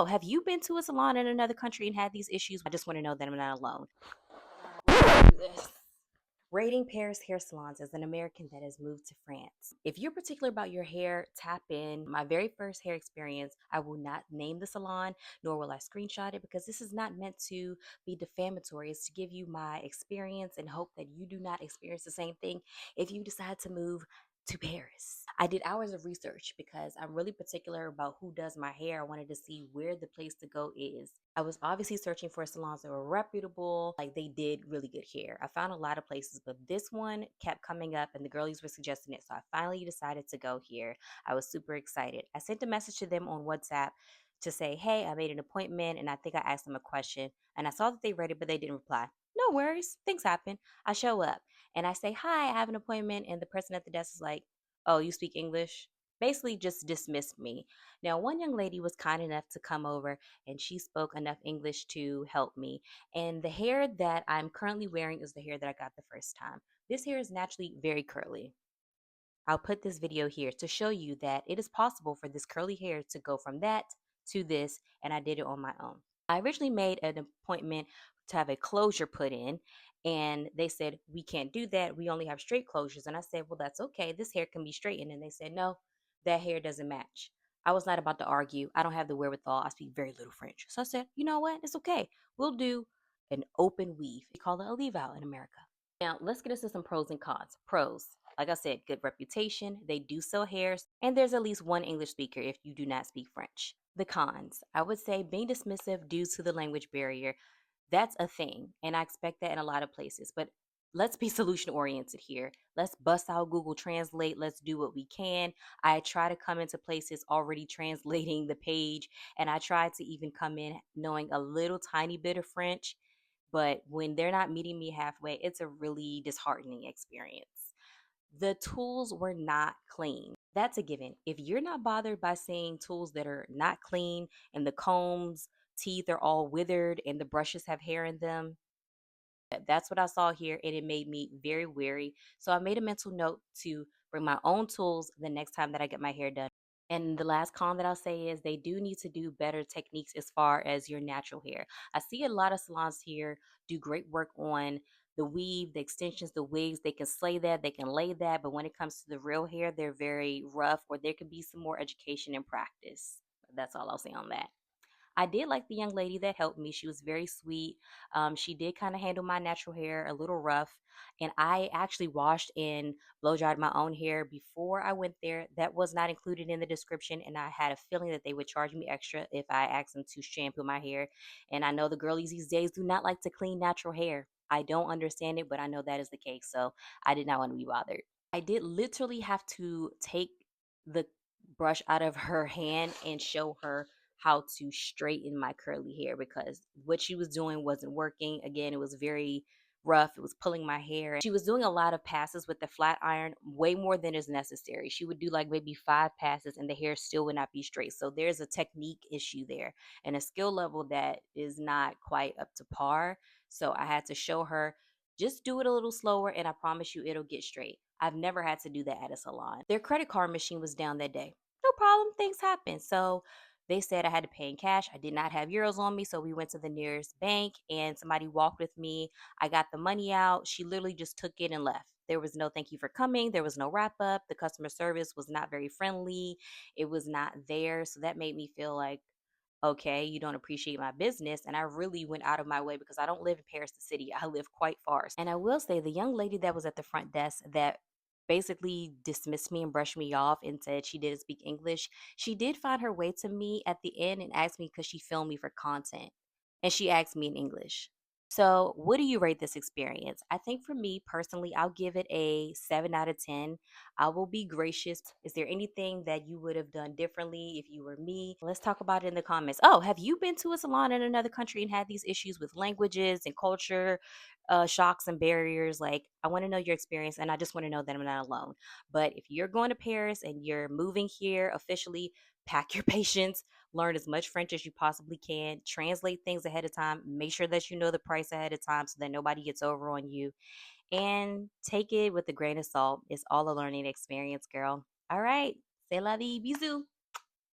Oh, have you been to a salon in another country and had these issues? I just want to know that I'm not alone. Rating Paris hair salons as an American that has moved to France. If you're particular about your hair, tap in. My very first hair experience, I will not name the salon, nor will I screenshot it because this is not meant to be defamatory. It's to give you my experience and hope that you do not experience the same thing if you decide to move to Paris. I did hours of research because I'm really particular about who does my hair. I wanted to see where the place to go is. I was obviously searching for salons that were reputable, like they did really good hair. I found a lot of places, but this one kept coming up and the girlies were suggesting it. So I finally decided to go here. I was super excited. I sent a message to them on WhatsApp to say, hey, I made an appointment, and I think I asked them a question and I saw that they read it, but they didn't reply. No worries, things happen. I show up and I say, hi, I have an appointment. And the person at the desk is like, oh, you speak English? Basically, just dismissed me. Now, one young lady was kind enough to come over and she spoke enough English to help me. And the hair that I'm currently wearing is the hair that I got the first time. This hair is naturally very curly. I'll put this video here to show you that it is possible for this curly hair to go from that to this, and I did it on my own. I originally made an appointment to have a closure put in, and they said, we can't do that. We only have straight closures. And I said, well, that's okay. This hair can be straightened. And they said, no, that hair doesn't match. I was not about to argue. I don't have the wherewithal. I speak very little French. So I said, you know what? It's okay. We'll do an open weave. We call it a leave out in America. Now, let's get into some pros and cons. Pros, like I said, good reputation. They do sell hairs, and there's at least one English speaker if you do not speak French. The cons, I would say being dismissive due to the language barrier. That's a thing, and I expect that in a lot of places. But let's be solution oriented here. Let's bust out Google Translate. Let's do what we can. I try to come into places already translating the page, and I try to even come in knowing a little tiny bit of French. But when they're not meeting me halfway, it's a really disheartening experience. The tools were not clean. That's a given. If you're not bothered by seeing tools that are not clean and the combs, teeth are all withered and the brushes have hair in them, that's what I saw here, and it made me very wary. So I made a mental note to bring my own tools the next time that I get my hair done. And the last con that I'll say is they do need to do better techniques as far as your natural hair. I see a lot of salons here do great work on the weave, the extensions, the wigs. They can slay that, they can lay that, but when it comes to the real hair, they're very rough, or there could be some more education and practice. That's all I'll say on that. I did like the young lady that helped me. She was very sweet. She did kind of handle my natural hair a little rough. And I actually washed and blow dried my own hair before I went there. That was not included in the description. And I had a feeling that they would charge me extra if I asked them to shampoo my hair. And I know the girlies these days do not like to clean natural hair. I don't understand it, but I know that is the case. So I did not want to be bothered. I did literally have to take the brush out of her hand and show her how to straighten my curly hair because what she was doing wasn't working. Again, it was very rough. It was pulling my hair. She was doing a lot of passes with the flat iron, way more than is necessary. She would do like maybe 5 passes and the hair still would not be straight. So there's a technique issue there and a skill level that is not quite up to par. So I had to show her just do it a little slower and I promise you it'll get straight. I've never had to do that at a salon. Their credit card machine was down that day. No problem, things happen. So they said I had to pay in cash. I did not have euros on me, so we went to the nearest bank and somebody walked with me. I got the money out. She literally just took it and left. There was no thank you for coming. There was no wrap up. The customer service was not very friendly. It was not there. So that made me feel like, okay, you don't appreciate my business. And I really went out of my way because I don't live in Paris, the city. I live quite far. And I will say the young lady that was at the front desk that basically dismissed me and brushed me off and said she didn't speak English. She did find her way to me at the end and asked me because she filmed me for content. And she asked me in English. So, what do you rate this experience? I think for me personally, I'll give it a 7 out of 10. I will be gracious. Is there anything that you would have done differently if you were me? Let's talk about it in the comments. Oh, have you been to a salon in another country and had these issues with languages and culture shocks and barriers? Like, I want to know your experience and I just want to know that I'm not alone. But if you're going to Paris and you're moving here officially, pack your patience, learn as much French as you possibly can, translate things ahead of time, make sure that you know the price ahead of time so that nobody gets over on you, and take it with a grain of salt. It's all a learning experience, girl. All right. C'est la vie. Bisous.